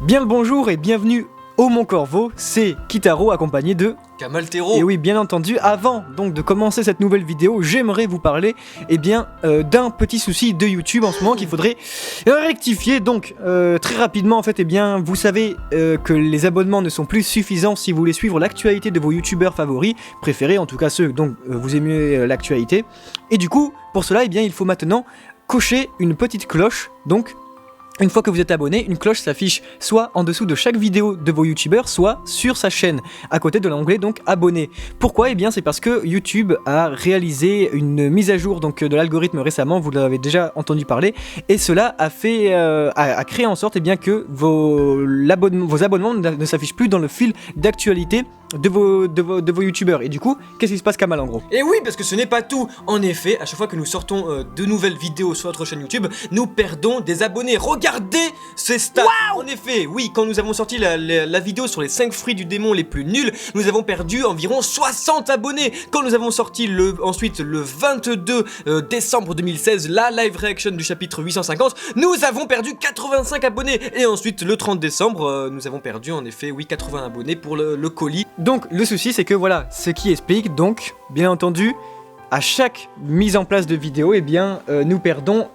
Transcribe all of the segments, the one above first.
Bien le bonjour et bienvenue au Mon Corvo, c'est Kitaro accompagné de Kamaltero. Et oui, bien entendu, avant donc de commencer cette nouvelle vidéo, j'aimerais vous parler d'un petit souci de YouTube en ce moment qu'il faudrait rectifier. Donc très rapidement en fait, vous savez que les abonnements ne sont plus suffisants si vous voulez suivre l'actualité de vos youtubeurs favoris, préférés en tout cas ceux dont vous aimez l'actualité. Et du coup, pour cela, il faut maintenant cocher une petite cloche, donc une fois que vous êtes abonné, une cloche s'affiche soit en dessous de chaque vidéo de vos youtubeurs, soit sur sa chaîne, à côté de l'onglet donc abonné. Pourquoi ? C'est parce que YouTube a réalisé une mise à jour donc de l'algorithme récemment, vous l'avez déjà entendu parler, et cela a créé en sorte que vos abonnements ne s'affichent plus dans le fil d'actualité de vos youtubeurs. Et du coup, qu'est-ce qui se passe, Kamal, en gros ? Et oui, parce que ce n'est pas tout. En effet, à chaque fois que nous sortons de nouvelles vidéos sur notre chaîne YouTube, nous perdons des abonnés. Regardez ces stats. Wow ! En effet, oui, quand nous avons sorti la vidéo sur les 5 fruits du démon les plus nuls, nous avons perdu environ 60 abonnés. Quand nous avons sorti ensuite le 22 décembre 2016, la live reaction du chapitre 850, nous avons perdu 85 abonnés. Et ensuite, le 30 décembre, nous avons perdu en effet, 80 abonnés pour le colis. Donc le souci c'est que voilà, ce qui explique donc, bien entendu, à chaque mise en place de vidéo, nous perdons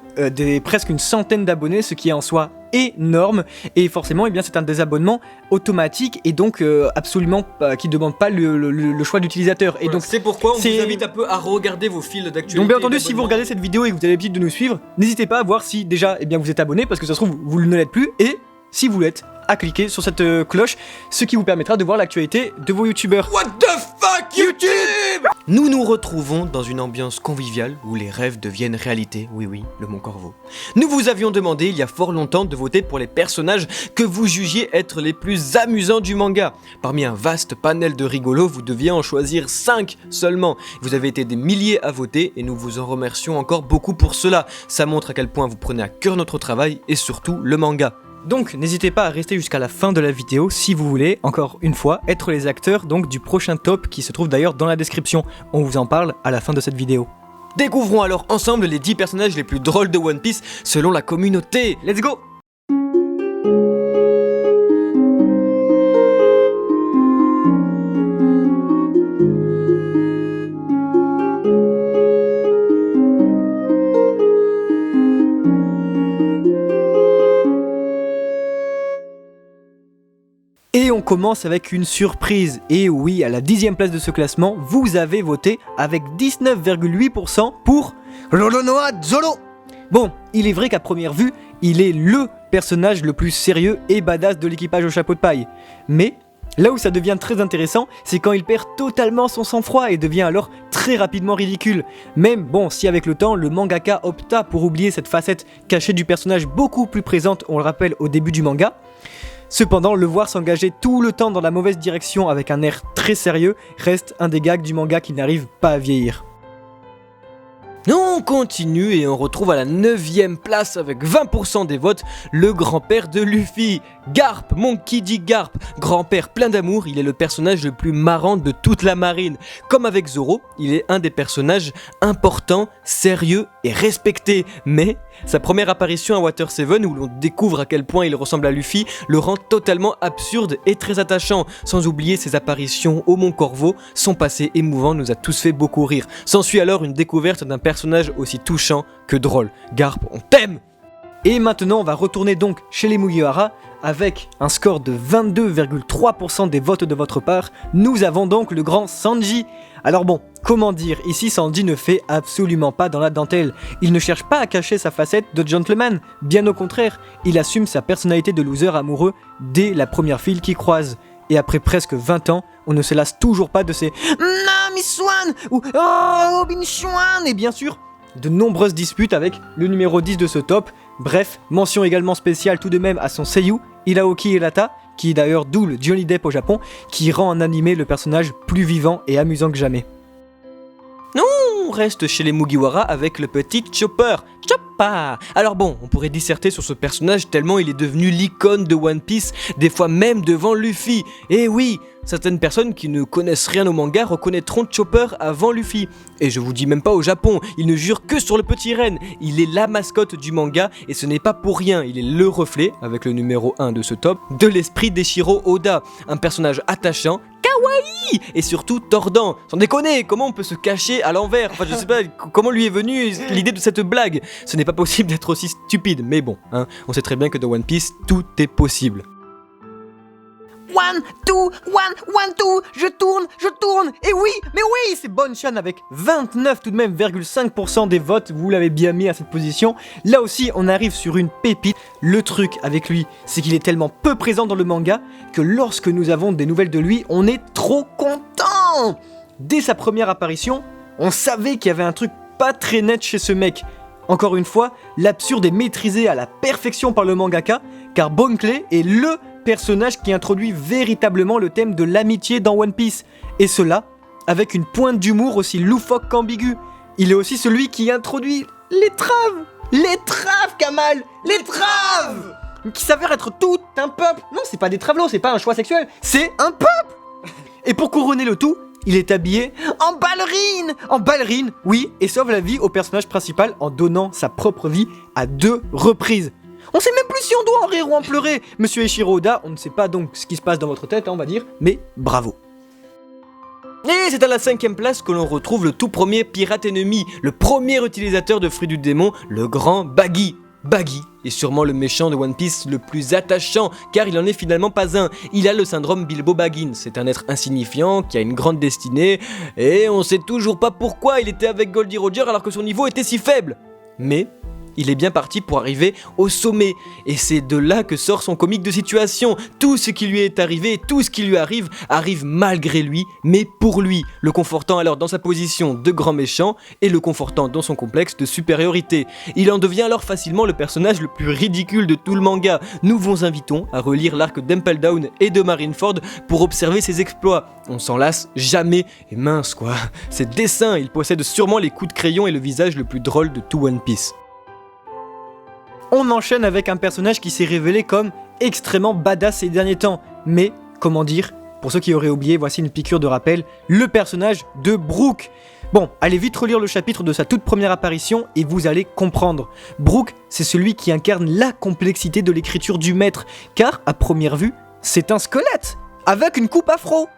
presque une centaine d'abonnés, ce qui est en soi énorme, et forcément c'est un désabonnement automatique et donc absolument qui ne demande pas le choix d'utilisateur. Voilà, et donc c'est pourquoi on vous invite un peu à regarder vos fils d'actualité. Donc bien entendu, si vous regardez cette vidéo et que vous avez l'habitude de nous suivre, n'hésitez pas à voir si déjà vous êtes abonné, parce que ça se trouve vous ne l'êtes plus, et si vous l'êtes, à cliquer sur cette cloche, ce qui vous permettra de voir l'actualité de vos youtubeurs. What the fuck, YouTube ? Nous nous retrouvons dans une ambiance conviviale où les rêves deviennent réalité. Oui, le Mon Corvo. Nous vous avions demandé il y a fort longtemps de voter pour les personnages que vous jugiez être les plus amusants du manga. Parmi un vaste panel de rigolos, vous deviez en choisir 5 seulement. Vous avez été des milliers à voter et nous vous en remercions encore beaucoup pour cela. Ça montre à quel point vous prenez à cœur notre travail et surtout le manga. Donc n'hésitez pas à rester jusqu'à la fin de la vidéo si vous voulez, encore une fois, être les acteurs donc du prochain top qui se trouve d'ailleurs dans la description. On vous en parle à la fin de cette vidéo. Découvrons alors ensemble les 10 personnages les plus drôles de One Piece selon la communauté. Let's go! Et on commence avec une surprise. Et oui, à la 10e place de ce classement, vous avez voté avec 19,8% pour Roronoa Zoro. Bon, il est vrai qu'à première vue, il est le personnage le plus sérieux et badass de l'équipage au chapeau de paille. Mais là où ça devient très intéressant, c'est quand il perd totalement son sang-froid et devient alors très rapidement ridicule. Même si avec le temps, le mangaka opta pour oublier cette facette cachée du personnage beaucoup plus présente, on le rappelle, au début du manga. Cependant, le voir s'engager tout le temps dans la mauvaise direction avec un air très sérieux reste un des gags du manga qui n'arrive pas à vieillir. On continue et on retrouve à la 9e place avec 20% des votes le grand-père de Luffy, Garp, Monkey D. Garp. Grand-père plein d'amour, il est le personnage le plus marrant de toute la marine. Comme avec Zoro, il est un des personnages importants, sérieux et respectés. Mais sa première apparition à Water 7 où l'on découvre à quel point il ressemble à Luffy le rend totalement absurde et très attachant. Sans oublier ses apparitions au Mon Corvo, son passé émouvant nous a tous fait beaucoup rire. S'ensuit alors une découverte d'un personnage aussi touchant que drôle. Garp, on t'aime! Et maintenant on va retourner donc chez les Mugiwara avec un score de 22,3% des votes de votre part. Nous avons donc le grand Sanji. Alors comment dire, ici Sanji ne fait absolument pas dans la dentelle. Il ne cherche pas à cacher sa facette de gentleman, bien au contraire, il assume sa personnalité de loser amoureux dès la première file qu'il croise. Et après presque 20 ans, on ne se lasse toujours pas de ces « Non, Miss Swan » ou « Oh, Bin Swan » et bien sûr, de nombreuses disputes avec le numéro 10 de ce top. Bref, mention également spéciale tout de même à son seiyuu, Ilaoki Hirata, qui est d'ailleurs double Johnny Depp au Japon, qui rend en animé le personnage plus vivant et amusant que jamais. On reste chez les Mugiwara avec le petit Chopper. Chop! sympa. Alors bon, on pourrait disserter sur ce personnage tellement il est devenu l'icône de One Piece, des fois même devant Luffy. Et oui, certaines personnes qui ne connaissent rien au manga reconnaîtront Chopper avant Luffy. Et je vous dis même pas au Japon, il ne jure que sur le petit renne. Il est la mascotte du manga et ce n'est pas pour rien, il est le reflet, avec le numéro 1 de ce top, de l'esprit d'Eiichiro Oda. Un personnage attachant, kawaii et surtout tordant. Sans déconner, comment on peut se cacher à l'envers? Enfin je sais pas comment lui est venue l'idée de cette blague. Ce n'est pas possible d'être aussi stupide, mais bon, hein, on sait très bien que dans One Piece, tout est possible. 1, 2, 1, 2, je tourne, et oui, mais oui, c'est Bonchan avec 29 tout de même, 0,5% des votes, vous l'avez bien mis à cette position. Là aussi, on arrive sur une pépite. Le truc avec lui, c'est qu'il est tellement peu présent dans le manga que lorsque nous avons des nouvelles de lui, on est trop content. Dès sa première apparition, on savait qu'il y avait un truc pas très net chez ce mec. Encore une fois, l'absurde est maîtrisé à la perfection par le mangaka, car Bon Clay est LE personnage qui introduit véritablement le thème de l'amitié dans One Piece, et cela avec une pointe d'humour aussi loufoque qu'ambiguë. Il est aussi celui qui introduit les traves Kamal, les traves qui s'avèrent être tout un peuple. Non, c'est pas des travelots, c'est pas un choix sexuel, c'est un peuple. Et pour couronner le tout, il est habillé en ballerine, oui, et sauve la vie au personnage principal en donnant sa propre vie à 2 reprises. On sait même plus si on doit en rire ou en pleurer. Monsieur Eiichiro Oda, on ne sait pas donc ce qui se passe dans votre tête, hein, on va dire, mais bravo. Et c'est à la 5ème place que l'on retrouve le tout premier pirate ennemi, le premier utilisateur de fruits du démon, le grand Baggy. Baggy est sûrement le méchant de One Piece le plus attachant, car il en est finalement pas un. Il a le syndrome Bilbo Baggins, c'est un être insignifiant qui a une grande destinée, et on sait toujours pas pourquoi il était avec Goldie Roger alors que son niveau était si faible. Mais il est bien parti pour arriver au sommet, et c'est de là que sort son comique de situation. Tout ce qui lui est arrivé, tout ce qui lui arrive malgré lui, mais pour lui, le confortant alors dans sa position de grand méchant, et le confortant dans son complexe de supériorité. Il en devient alors facilement le personnage le plus ridicule de tout le manga. Nous vous invitons à relire l'arc d'Impel Down et de Marineford pour observer ses exploits. On s'en lasse jamais, et mince quoi, ses dessins, il possède sûrement les coups de crayon et le visage le plus drôle de tout One Piece. On enchaîne avec un personnage qui s'est révélé comme extrêmement badass ces derniers temps. Mais, comment dire, pour ceux qui auraient oublié, voici une piqûre de rappel, le personnage de Brook. Bon, allez vite relire le chapitre de sa toute première apparition et vous allez comprendre. Brook, c'est celui qui incarne la complexité de l'écriture du maître, car, à première vue, c'est un squelette, avec une coupe afro.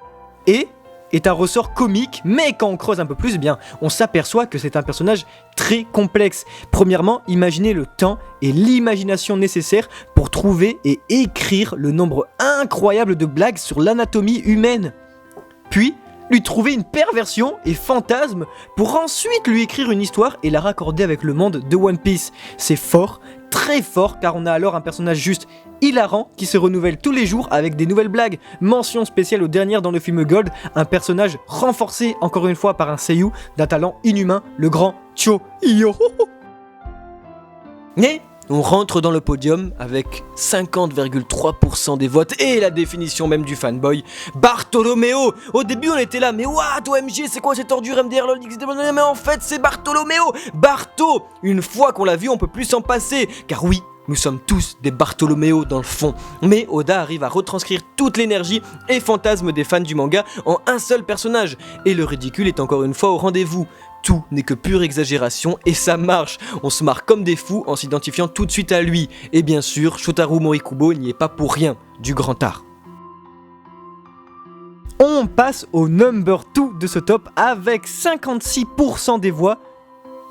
Et est un ressort comique, mais quand on creuse un peu plus, eh bien, on s'aperçoit que c'est un personnage très complexe. Premièrement, imaginez le temps et l'imagination nécessaires pour trouver et écrire le nombre incroyable de blagues sur l'anatomie humaine. Puis, lui trouver une perversion et fantasme pour ensuite lui écrire une histoire et la raccorder avec le monde de One Piece. C'est fort, très fort, car on a alors un personnage juste hilarant qui se renouvelle tous les jours avec des nouvelles blagues. Mention spéciale aux dernières dans le film Gold, un personnage renforcé encore une fois par un seiyuu d'un talent inhumain, le grand Cho-Yo. Mais on rentre dans le podium avec 50,3% des votes et la définition même du fanboy, Bartolomeo. Au début on était là, mais what, OMG, c'est quoi cette ordure MDR lol XD? Mais en fait c'est Bartolomeo, Barto. Une fois qu'on l'a vu on peut plus s'en passer, car oui, nous sommes tous des Bartolomeo dans le fond. Mais Oda arrive à retranscrire toute l'énergie et fantasme des fans du manga en un seul personnage. Et le ridicule est encore une fois au rendez-vous. Tout n'est que pure exagération et ça marche. On se marre comme des fous en s'identifiant tout de suite à lui. Et bien sûr, Shotaro Morikubo n'y est pas pour rien, du grand art. On passe au number 2 de ce top avec 56% des voix,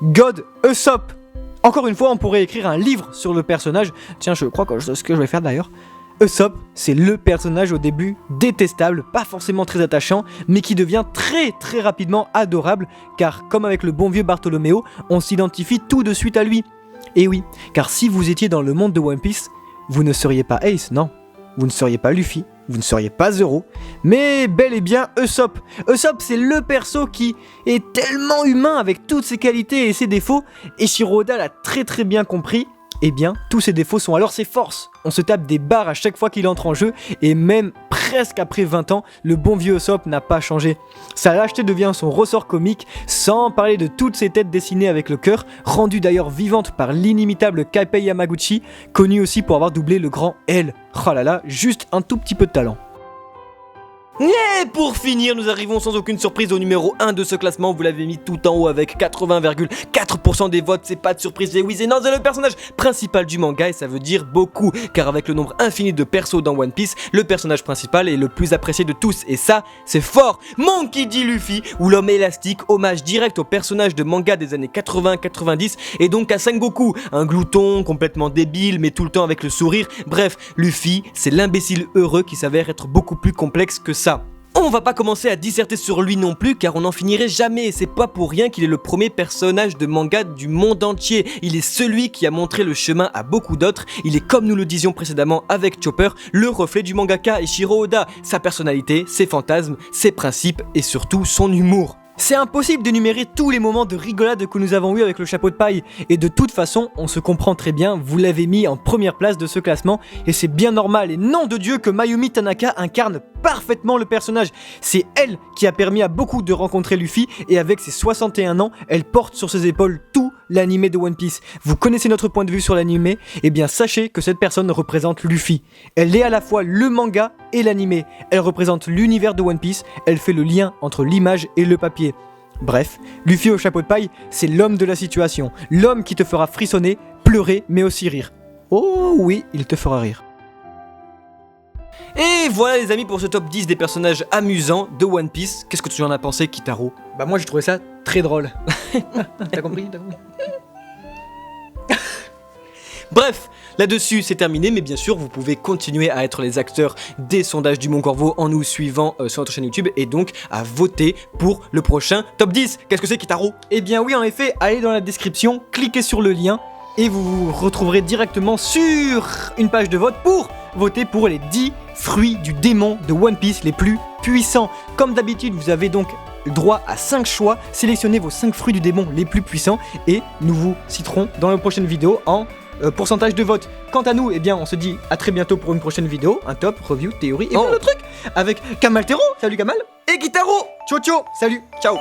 God Usopp. Encore une fois, on pourrait écrire un livre sur le personnage. Tiens, je crois que c'est ce que je vais faire d'ailleurs. Usopp, c'est le personnage au début détestable, pas forcément très attachant, mais qui devient très très rapidement adorable, car comme avec le bon vieux Bartolomeo, on s'identifie tout de suite à lui. Et oui, car si vous étiez dans le monde de One Piece, vous ne seriez pas Ace, non. Vous ne seriez pas Luffy, vous ne seriez pas Zoro, mais bel et bien Usopp. Usopp, c'est le perso qui est tellement humain avec toutes ses qualités et ses défauts, et Eiichiro Oda l'a très très bien compris. Eh bien, tous ses défauts sont alors ses forces. On se tape des barres à chaque fois qu'il entre en jeu, et même presque après 20 ans, le bon vieux Usopp n'a pas changé. Sa lâcheté devient son ressort comique, sans parler de toutes ces têtes dessinées avec le cœur, rendues d'ailleurs vivantes par l'inimitable Kappei Yamaguchi, connu aussi pour avoir doublé le grand L. Oh là là, juste un tout petit peu de talent. Et pour finir, nous arrivons sans aucune surprise au numéro 1 de ce classement. Vous l'avez mis tout en haut avec 80,4% des votes. C'est pas de surprise, et oui, c'est non, c'est le personnage principal du manga et ça veut dire beaucoup. Car avec le nombre infini de persos dans One Piece, le personnage principal est le plus apprécié de tous. Et ça, c'est fort. Monkey D. Luffy, ou l'homme élastique, hommage direct au personnage de manga des années 80-90 et donc à Sengoku, un glouton complètement débile mais tout le temps avec le sourire. Bref, Luffy, c'est l'imbécile heureux qui s'avère être beaucoup plus complexe que ça. On va pas commencer à disserter sur lui non plus car on n'en finirait jamais et c'est pas pour rien qu'il est le premier personnage de manga du monde entier. Il est celui qui a montré le chemin à beaucoup d'autres. Il est, comme nous le disions précédemment avec Chopper, le reflet du mangaka Eiichiro Oda. Sa personnalité, ses fantasmes, ses principes et surtout son humour. C'est impossible d'énumérer tous les moments de rigolade que nous avons eu avec le chapeau de paille. Et de toute façon, on se comprend très bien, vous l'avez mis en première place de ce classement. Et c'est bien normal, et nom de Dieu que Mayumi Tanaka incarne parfaitement le personnage. C'est elle qui a permis à beaucoup de rencontrer Luffy, et avec ses 61 ans, elle porte sur ses épaules tout l'animé de One Piece. Vous connaissez notre point de vue sur l'animé, et bien sachez que cette personne représente Luffy. Elle est à la fois le manga et l'animé. Elle représente l'univers de One Piece, elle fait le lien entre l'image et le papier. Bref, Luffy au chapeau de paille, c'est l'homme de la situation, l'homme qui te fera frissonner, pleurer, mais aussi rire. Oh oui, il te fera rire. Et voilà les amis pour ce top 10 des personnages amusants de One Piece. Qu'est-ce que tu en as pensé, Kitaro? Bah moi j'ai trouvé ça très drôle. T'as compris? Bref, là-dessus c'est terminé, mais bien sûr vous pouvez continuer à être les acteurs des sondages du Mont Corvo en nous suivant sur notre chaîne YouTube et donc à voter pour le prochain top 10. Qu'est-ce que c'est, Kitaro? Eh bien oui, en effet, allez dans la description, cliquez sur le lien et vous vous retrouverez directement sur une page de vote pour voter pour les 10 fruits du démon de One Piece les plus puissants. Comme d'habitude, vous avez donc droit à 5 choix, sélectionnez vos 5 fruits du démon les plus puissants et nous vous citerons dans la prochaine vidéo en pourcentage de vote. Quant à nous, eh bien on se dit à très bientôt pour une prochaine vidéo, un top, review, théorie et plein de trucs avec Kamal Tero, salut Kamal, et Kitaro, ciao ciao, salut, ciao.